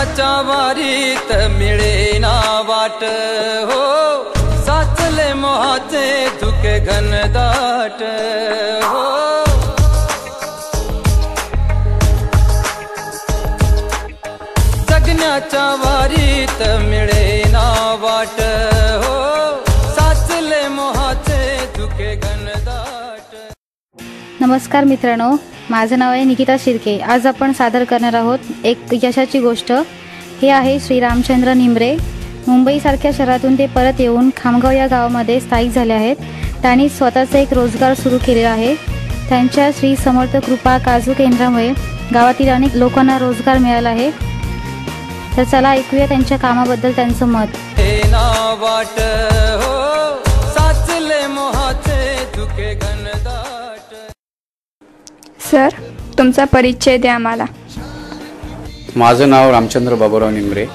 जगण्याच्या वारीत मिळेना वाट हो, साचले मोहाचे धुके घनदाट हो। जगण्याच्या वारीत मिळेना वाट हो, साचले मोहाचे धुके घनदाट। नमस्कार मित्रांनो, माझं नाव आहे निकिता शिर्के। आज आपण सादर करणार आहोत एक यशाची गोष्ट। हे आहे श्री रामचंद्र निंबरे। मुंबईसारख्या शहरातून ते परत येऊन खामगाव या गावामध्ये स्थायिक झाले आहेत। त्यांनी स्वतःचा एक रोजगार सुरू केलेला आहे। त्यांच्या श्री समर्थ कृपा काजू केंद्रामुळे गावातील अनेक लोकांना रोजगार मिळाला आहे। तर चला ऐकूया त्यांच्या कामाबद्दल त्यांचं मत। वाट हो, साचले मोहाचे धुके घनदाट। सर, तुमचा परिचय द्या आम्हाला। माझं नाव रामचंद्र बाबूराव निंबरे,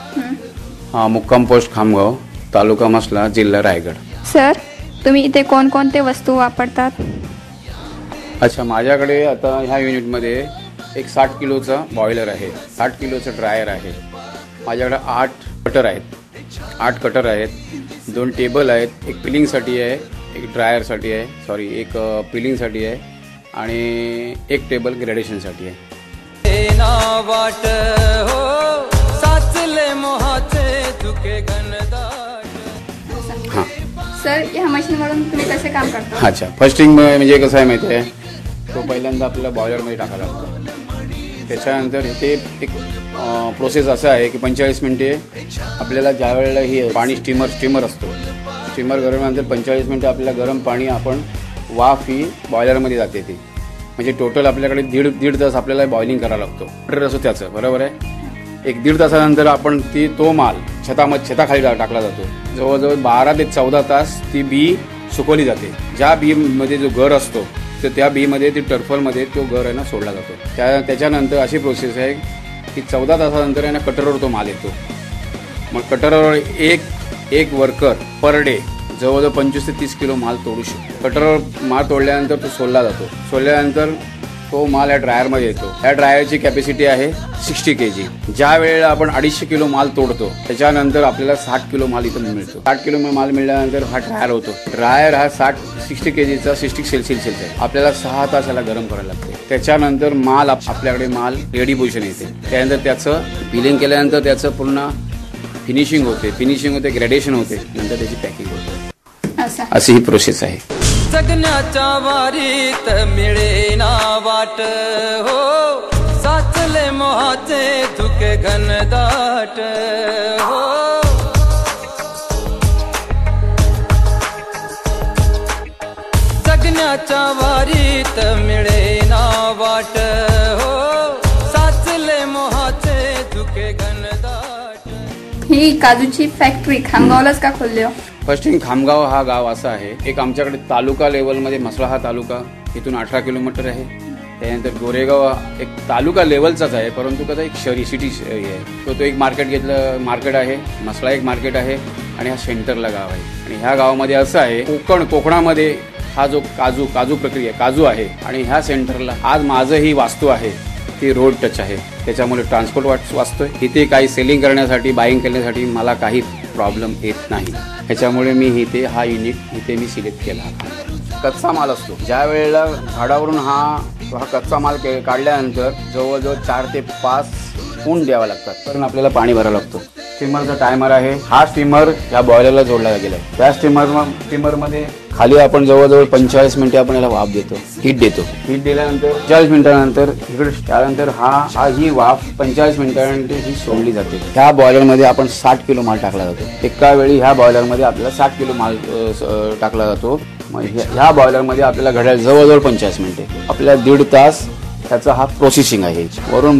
मुक्काम पोस्ट खामगाव, तालुका मसला, जिल्हा रायगड। सर, तुम्ही इथे कोणकोणते वस्तू वापरतात? अच्छा, माझ्याकडे आता ह्या युनिटमध्ये एक 60 किलोचा बॉयलर आहे, 60 किलोचं ड्रायर आहे, माझ्याकडे 8 कटर आहेत, 2 टेबल आहेत, एक पिलिंगसाठी आहे, एक ड्रायरसाठी आहे, एक पिलिंगसाठी आहे आणि एक टेबल ग्रेडेशनसाठी आहे। वाट हो, साचले मोहाचे धुके घनदाट। हां सर, या मशीनवरून तुम्ही कसे काम करता? अच्छा, फर्स्टिंग म्हणजे कसं आहे माहिती आहे, तो पहिल्यांदा आपल्याला बॉयलरमध्ये टाकायला लागतो। त्याच्यानंतर ते एक प्रोसेस असं आहे की 45 मिनिटे आपल्याला ज्या वेळेला ही पाणी स्टीमर असतो, स्टीमर गरम नंतर 45 मिनिटे आपल्याला गरम पाणी आपण वाफ ही बॉयलरमध्ये जाते ती, म्हणजे टोटल आपल्याकडे दीड तास आपल्याला बॉइलिंग करावा लागतो। ऑर्डर असतो त्याचं, बरोबर आहे। एक दीड तासानंतर आपण तो माल छताखाली टाकला जातो। जवळजवळ 12 ते 14 तास ती बी सुकवली जाते। ज्या बीमध्ये जो गर असतो तर त्या बीमध्ये ती टर्फलमध्ये तो गर आहे ना सोडला जातो। त्याच्यानंतर अशी प्रोसेस आहे की 14 तासानंतर आहे ना कटरवर तो माल येतो। मग कटरवर एक वर्कर पर डे जवळजवळ 25 ते 30 किलो माल तोडू शकतो। कटरवर माल तोडल्यानंतर तो सोडल्यानंतर तो माल या ड्रायरमध्ये येतो। या ड्रायरची कॅपॅसिटी आहे 60 kg। ज्या वेळेला आपण 250 किलो माल तोडतो त्याच्यानंतर आपल्याला 60 किलो माल इथं मिळतो। 60 किलो माल मिळाल्यानंतर हा ड्रायर होतो। ड्रायर हा 60 kgचा 60 सेल्सियस आहे। आपल्याला 6 तास याला गरम करायला लागते। त्याच्यानंतर माल आपल्याकडे रेडी पोझिशन येते। त्यानंतर त्याचं बिलिंग केल्यानंतर त्याचं पूर्ण फिनिशिंग होते, ग्रेडेशन होते, नंतर त्याची पॅकिंग होते। अशी ही प्रोसेस आहे। जगण्याच्या वारीत मिळेना वाट हो, साचले मोहाचे धुके घनदाट हो। जगण्याच्या वारीत मिळेना वाट हो, साचले मोहाचे धुके घनदाट। ही काजूची फॅक्टरी खामगावलाच का खोलली हो? फर्स्टिंग खामगाव हा गाव असा आहे, एक आमच्याकडे तालुका लेवलमध्ये मसला हा तालुका इथून 18 किलोमीटर आहे। त्यानंतर गोरेगाव एक तालुका लेवलचाच आहे, परंतु कसं एक शहरी सिटी आहे। तो एक मार्केट आहे, मसला एक मार्केट आहे आणि हा सेंटरला गाव आहे। आणि ह्या गावामध्ये असं आहे, कोकणामध्ये हा जो काजू प्रक्रिया काजू आहे आणि ह्या सेंटरला आज माझं ही वास्तू आहे ती रोड टच आहे, त्याच्यामुळे ट्रान्सपोर्ट वाचतोय। इथे काही सेलिंग करण्यासाठी बाईंग करण्यासाठी मला काही प्रॉब्लेम येत नाही। ह्याच्यामुळे मी हा युनिट इथे मी सिलेक्ट केला। कच्चा माल असतो, ज्या वेळेला झाडावरून हा कच्चा माल काढल्यानंतर जवळजवळ 4 ते 5 ऊन द्यावा लागतात, कारण आपल्याला पाणी भरावं लागतं। स्टीमरचा टायमर आहे, हा स्टीमर या बॉयलरला जोडला गेलाय। त्या स्टीमरमध्ये खाली आपण जवळजवळ 45 मिनिटे आपण याला वाफ देतो, हीट दिल्यानंतर 40 मिनिटानंतर इकडे त्यानंतर ही वाफ 45 मिनिटानंतर ही सोडली जाते। ह्या बॉयलरमध्ये आपण 60 किलो माल टाकला जातो। एका वेळी ह्या बॉयलरमध्ये आपल्याला 60 किलो माल टाकला जातो। मग ह्या बॉयलरमध्ये आपल्याला घड्याळ जवळजवळ 45 मिनिटे, आपल्याला 1.5 तास त्याचा हा प्रोसेसिंग आहे। वरून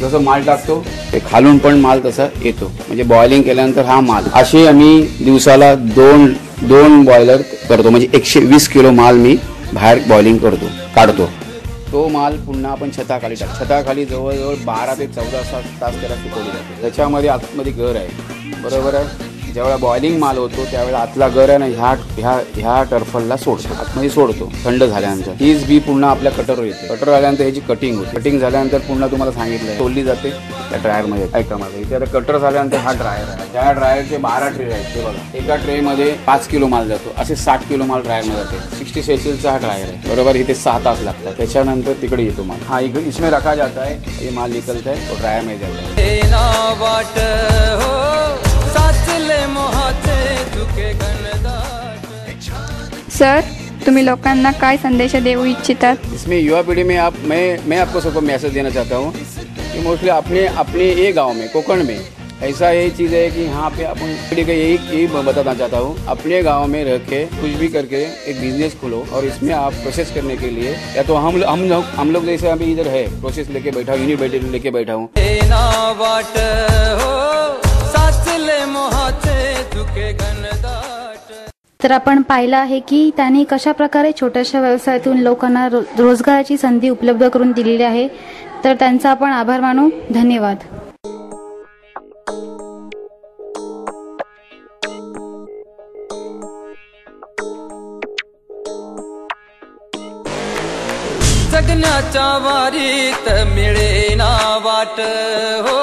जसं माल टाकतो ते खालून पण माल तसा येतो, म्हणजे बॉइलिंग केल्यानंतर हा माल असे आम्ही दिवसाला दोन बॉयलर करतो, म्हणजे 120 किलो माल मी बाहेर बॉइलिंग काढतो। तो माल पुन्हा आपण छताखाली जवळजवळ 12 ते 14 तास त्याला सुकवली जाते। त्याच्यामध्ये आतमध्ये घर आहे, बरोबर आहे। ज्यावेळेला बॉइलिंग माल होतो त्यावेळेला आतला गर आहे ना ह्या टर्फलला सोडतो, आतमध्ये सोडतो थंड झाल्यानंतर. हीच बी पुन्हा आपल्या कटरवर येते. कटर झाल्यानंतर ह्याची कटिंग होते. कटिंग झाल्यानंतर पुन्हा तुम्हाला सांगितलं सोडली जाते त्या ड्रायरमध्ये. ऐका माझं, इथे आता कटर झाल्यानंतर हा ड्रायर आहे. त्या ड्रायरचे 12 ट्रे आहेत. ते बघा, एका ट्रेमध्ये 5 किलो माल जातो. असे 60 किलो माल ड्रायरमध्ये जाते. 60 सेल्सियसचा हा ड्रायर आहे बरोबर. इथे 6 तास लागतात. त्याच्यानंतर तिकडे येतो माल. हा इसमें रखा जाता है, ये माल निकलता है तो ड्रायर में जाता है. सर, तुम्ही लोकांना काय संदेश देऊ इच्छितात? इसमें युवा पीढ़ी में मैं आपको सबको मैसेज देना चाहता हूँ कि मोस्टली अपने ये गांव में कोकण में ऐसा ये चीज़ है कि यहाँ पे अपन पीढ़ी का यही बताना चाहता हूँ, अपने गांव में रह के कुछ भी करके एक बिजनेस खोलो और इसमें आप प्रोसेस करने के लिए या तो हम लोग जैसे अभी इधर है प्रोसेस लेके बैठा हूँ, यूनिट लेके बैठा हूँ. तर आपण पाहिलं आहे की त्यांनी कशा प्रकारे छोट्याशा व्यवसायातून लोकांना रोजगाराची संधी उपलब्ध करून दिलेली आहे. तर त्यांचा आपण आभार मानू. धन्यवाद. जगण्याच्या वारीत मिळे ना वाट हो,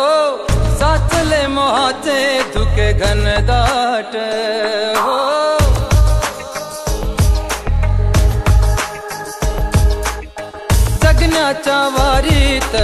साचले मोहाचे धुके घनदाट हो. जगण्याच्या वारीत